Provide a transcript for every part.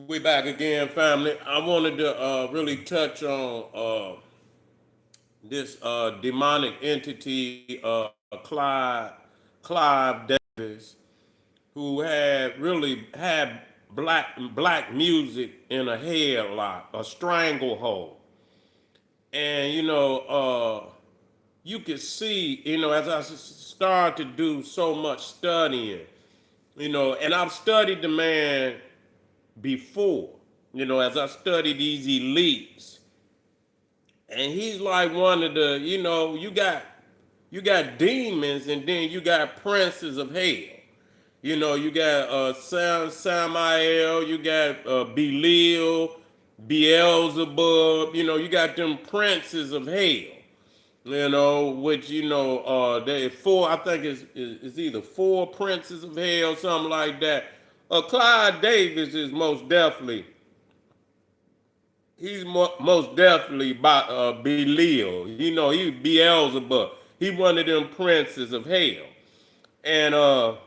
We back again, family. I wanted to really touch on this demonic entity, Clive Davis, who had really had black music in a headlock, a stranglehold, and you could see, as I started to do so much studying, and I've studied the man before, as I study these elites, and he's like one of the, you got demons, and then you got princes of hell. You got Samael, you got Belial, Beelzebub. You got them princes of hell. Which they four. I think it's either four princes of hell, something like that. Clyde Davis is most definitely. Most definitely by Belial. He Beelzebub. He one of them princes of hell, and I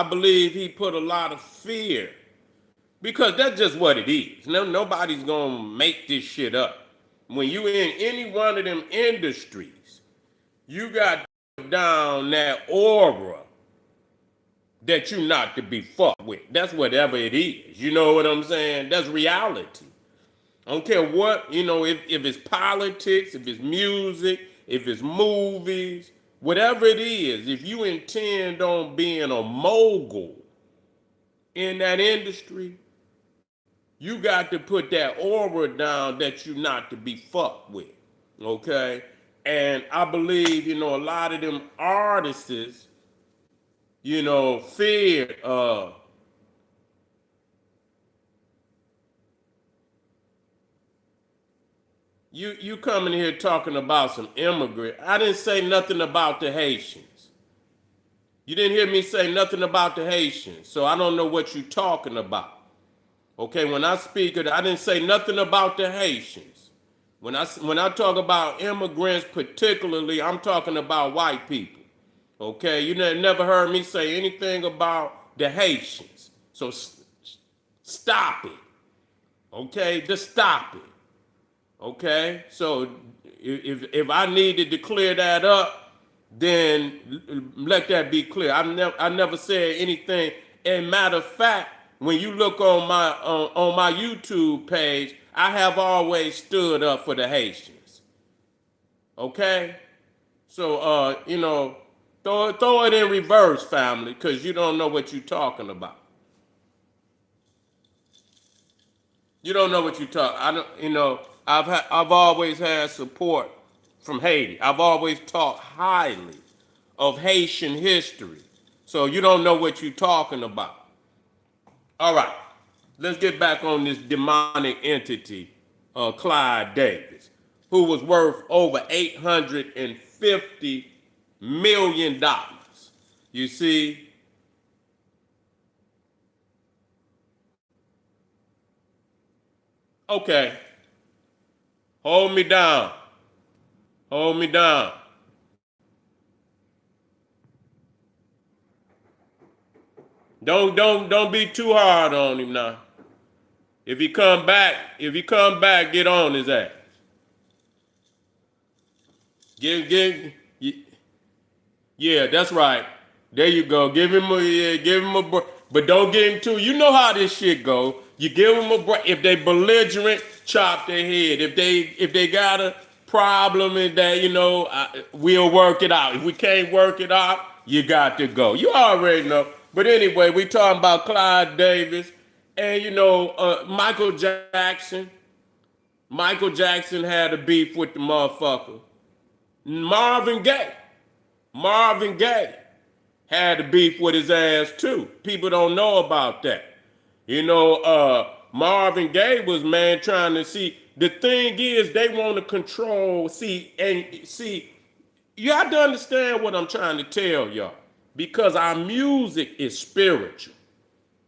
believe he put a lot of fear because that's just what it is. Nobody's gonna make this shit up. When you in any one of them industries, you got down that aura that you not to be fucked with. That's whatever it is. You know what I'm saying? That's reality. I don't care what, if it's politics, if it's music, if it's movies, whatever it is, if you intend on being a mogul in that industry, you got to put that aura down that you not to be fucked with. Okay? And I believe, a lot of them artists, feared you coming here talking about some immigrant. I didn't say nothing about the Haitians. You didn't hear me say nothing about the Haitians, so I don't know what you're talking about. Okay, when I speak, I didn't say nothing about the Haitians. When I talk about immigrants, particularly, I'm talking about white people. Okay, you never heard me say anything about the Haitians. So stop it. Okay, just stop it. Okay, so if I needed to clear that up, then let that be clear. I never said anything. And matter of fact, when you look on my YouTube page, I have always stood up for the Haitians. Okay, so throw it in reverse, family, because you don't know what you're talking about. You don't know what you talk. I don't. I've always had support from Haiti. I've always talked highly of Haitian history. So you don't know what you're talking about. All right, let's get back on this demonic entity, Clyde Davis, who was worth over $850 million. You see, okay, hold me down. Hold me down. Don't be too hard on him now. If he come back, get on his ass. Give yeah, that's right. There you go. Give him a break. But don't get him too. You know how this shit go. You give them a break. If they belligerent, chop their head. If they got a problem and that, we'll work it out. If we can't work it out, you got to go. You already know. But anyway, we talking about Clyde Davis and Michael Jackson. Michael Jackson had a beef with the motherfucker. Marvin Gaye. Marvin Gaye had a beef with his ass too. People don't know about that. Marvin Gaye was man trying to see. The thing is, they want to control. See, you have to understand what I'm trying to tell y'all because our music is spiritual.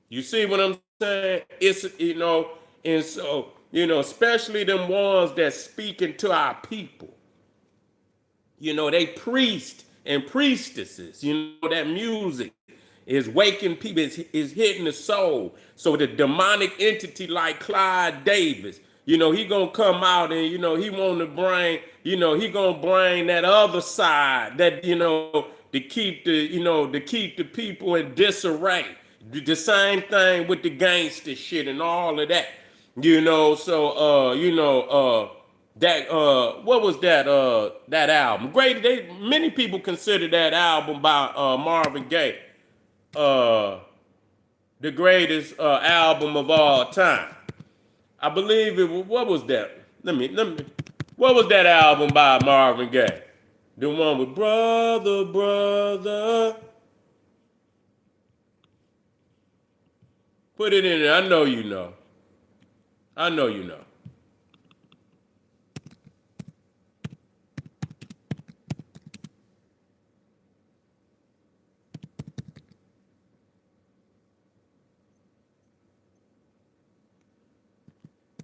You see what I'm saying? And so especially them ones that speaking to our people. They priests and priestesses. That music is waking people, is hitting the soul. So the demonic entity like Clive Davis, he gonna come out and he want to bring, he gonna bring that other side that to keep the people in disarray. The same thing with the gangster shit and all of that. So that what was that album? Great. Many people consider that album by Marvin Gaye the greatest album of all time. I believe it. What was that? Let me. What was that album by Marvin Gaye? The one with Brother, Brother. Put it in there. I know you know. I know you know.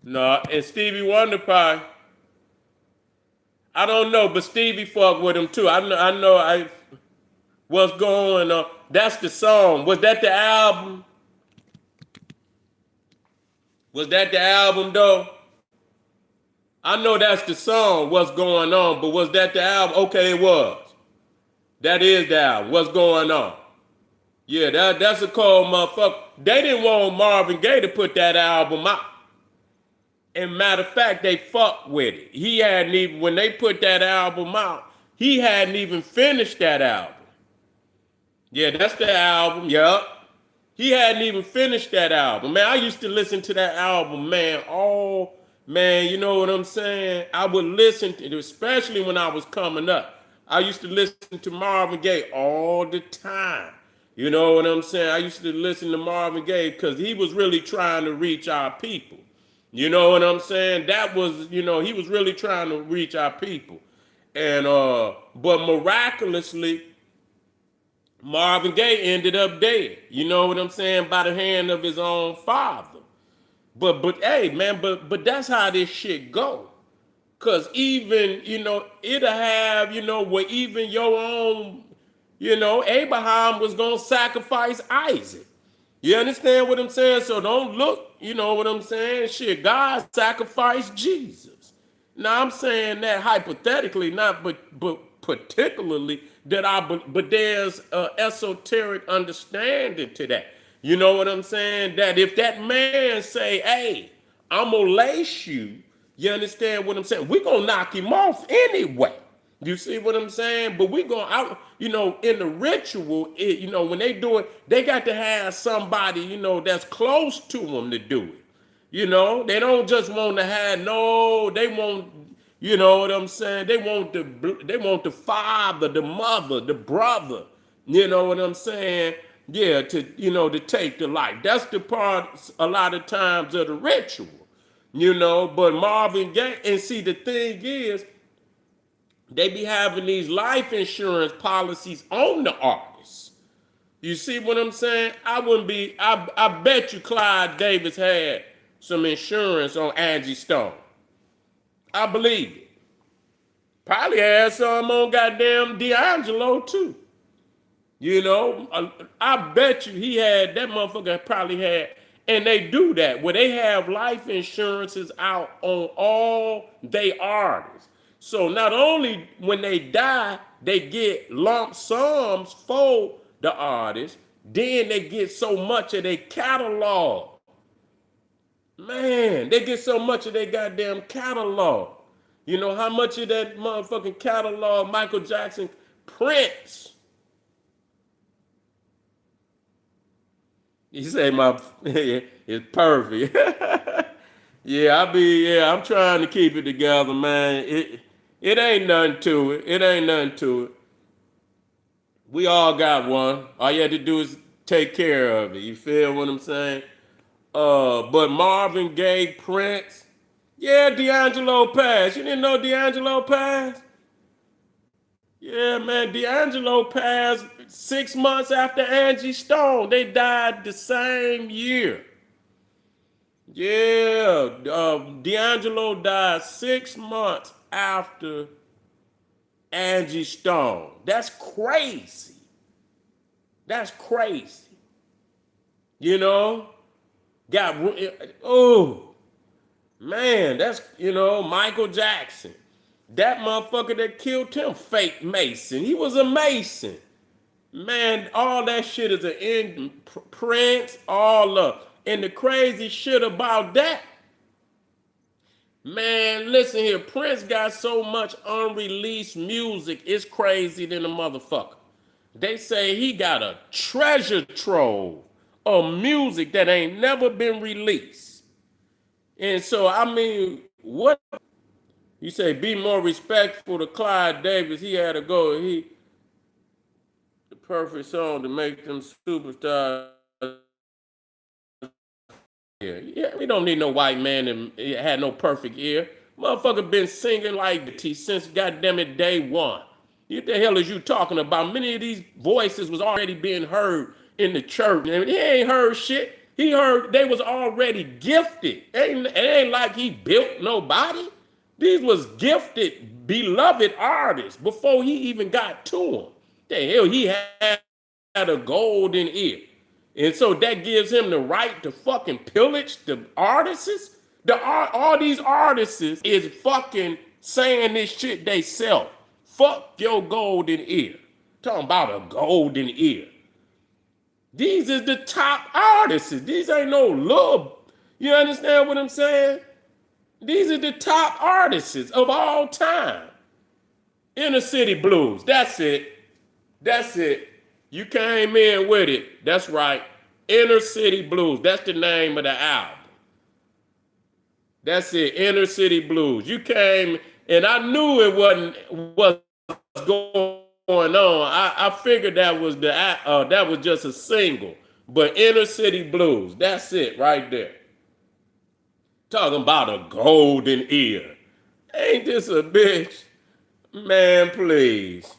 No, and Stevie Wonder probably. I don't know, but Stevie fucked with him too. I know. What's going on? That's the song. Was that the album? Was that the album though? I know that's the song. What's going on? But was that the album? Okay, it was. That is the album. What's going on? Yeah, that's a cold motherfucker. They didn't want Marvin Gaye to put that album out. And matter of fact, they fucked with it. He hadn't even, when they put that album out, he hadn't even finished that album. Yeah, that's the album. Yup. He hadn't even finished that album. Man, I used to listen to that album, man. Oh, man, you know what I'm saying? I would listen to it, especially when I was coming up. I used to listen to Marvin Gaye all the time. You know what I'm saying? I used to listen to Marvin Gaye because he was really trying to reach our people. You know what I'm saying? That was, he was really trying to reach our people. And but miraculously, Marvin Gaye ended up dead. You know what I'm saying? By the hand of his own father. But hey, man, but that's how this shit go. Cause even, it'll have, where even your own, Abraham was gonna sacrifice Isaac. You understand what I'm saying? So don't look, you know what I'm saying? Shit, God sacrificed Jesus. Now I'm saying that hypothetically, not but particularly but there's an esoteric understanding to that. You know what I'm saying? That if that man say, "Hey, I'm gonna lace you," you understand what I'm saying? We're gonna knock him off anyway. You see what I'm saying? But we going out, in the ritual, when they do it, they got to have somebody, that's close to them to do it. They don't just want to have they want, you know what I'm saying? They want the father, the mother, the brother. You know what I'm saying? Yeah, to take the life. That's the part a lot of times of the ritual. But Marvin Gaye, and see the thing is, they be having these life insurance policies on the artists. You see what I'm saying? I bet you Clive Davis had some insurance on Angie Stone. I believe it. Probably had some on goddamn D'Angelo too. I bet you he had, that motherfucker probably had, and they do that where they have life insurances out on all they artists. So not only when they die, they get lump sums for the artist, then they get so much of their catalog. Man, they get so much of their goddamn catalog. You know how much of that motherfucking catalog Michael Jackson prints? You say my it's perfect. I'm trying to keep it together, man. It ain't nothing to it. It ain't nothing to it. We all got one. All you have to do is take care of it. You feel what I'm saying? But Marvin Gaye, Prince, yeah, D'Angelo passed. You didn't know D'Angelo passed? Yeah, man, D'Angelo passed 6 months after Angie Stone. They died the same year. Yeah, D'Angelo died 6 months after Angie Stone. That's crazy. That's crazy. You know? Got, oh, man, that's, Michael Jackson. That motherfucker that killed him, fake Mason. He was a Mason. Man, all that shit is an Prince, all up. And the crazy shit about that, man, listen here. Prince got so much unreleased music, it's crazy than a motherfucker. They say he got a treasure trove of music that ain't never been released. And so, I mean, what? You say be more respectful to Clive Davis. He had to go. The perfect song to make them superstars. Yeah, we don't need no white man that had no perfect ear. Motherfucker been singing like T since goddamn it day one. What the hell is you talking about? Many of these voices was already being heard in the church. And he ain't heard shit. He heard they was already gifted. It ain't like he built nobody. These was gifted, beloved artists before he even got to them. The hell, he had a golden ear. And so that gives him the right to fucking pillage the artists. All these artists is fucking saying this shit they sell. Fuck your golden ear. Talking about a golden ear. These is the top artists. These ain't no love. You understand what I'm saying? These are the top artists of all time. Inner City Blues. That's it. That's it. You came in with it. That's right. Inner City Blues. That's the name of the album. That's it. Inner City Blues. You came, and I knew it wasn't what's going on. I figured that was that was just a single. But Inner City Blues. That's it right there. Talking about a golden ear. Ain't this a bitch? Man, please.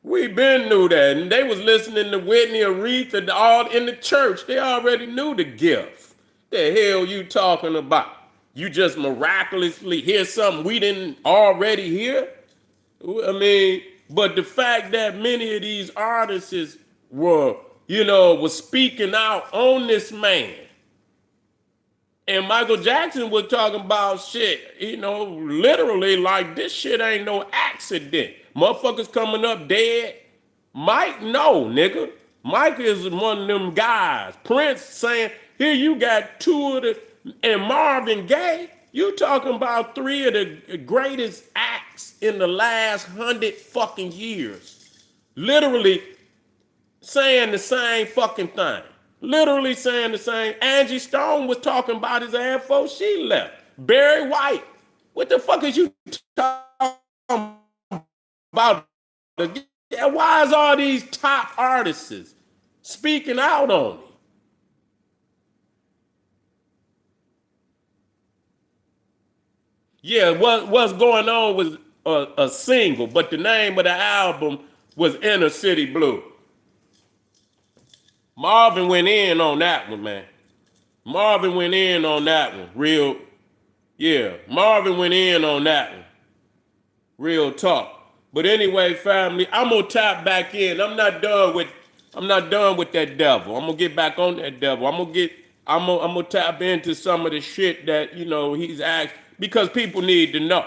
We been knew that. And they was listening to Whitney, Aretha, all in the church. They already knew the gift. The hell you talking about? You just miraculously hear something we didn't already hear? I mean, but the fact that many of these artists were, was speaking out on this man. And Michael Jackson was talking about shit, literally like this shit ain't no accident. Motherfuckers coming up dead. Mike, no, nigga. Mike is one of them guys. Prince saying, here you got two of the, and Marvin Gaye, you talking about three of the greatest acts in the last 100 fucking years. Literally saying the same fucking thing. Literally saying the same. Angie Stone was talking about his ass before she left. Barry White. What the fuck is you talking about? Why is all these top artists speaking out on it? Yeah, what's going on was a single, but the name of the album was Inner City Blue. Marvin went in on that one, man. Marvin went in on that one. Real, yeah. Marvin went in on that one. Real talk. But anyway, family, I'm gonna tap back in. I'm not done with that devil. I'm gonna get back on that devil. I'm gonna tap into some of the shit that, he's asked because people need to know.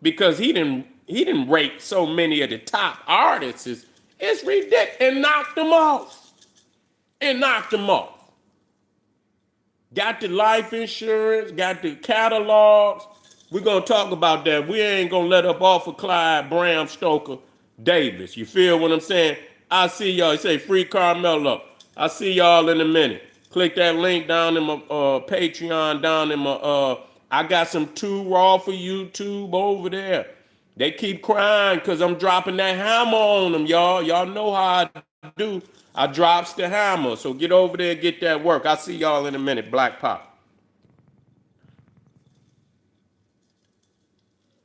Because he didn't rate so many of the top artists. It's ridiculous. And knocked them off. Got the life insurance, got the catalogs. We're going to talk about that. We ain't going to let up off of Clive, Bram Stoker, Davis. You feel what I'm saying? I see y'all. You say free Carmelo. I see y'all in a minute. Click that link down in my Patreon, down in my, I got some too raw for YouTube over there. They keep crying because I'm dropping that hammer on them, y'all. Y'all know how I do. I drops the hammer. So get over there and get that work. I'll see y'all in a minute. Black Pop.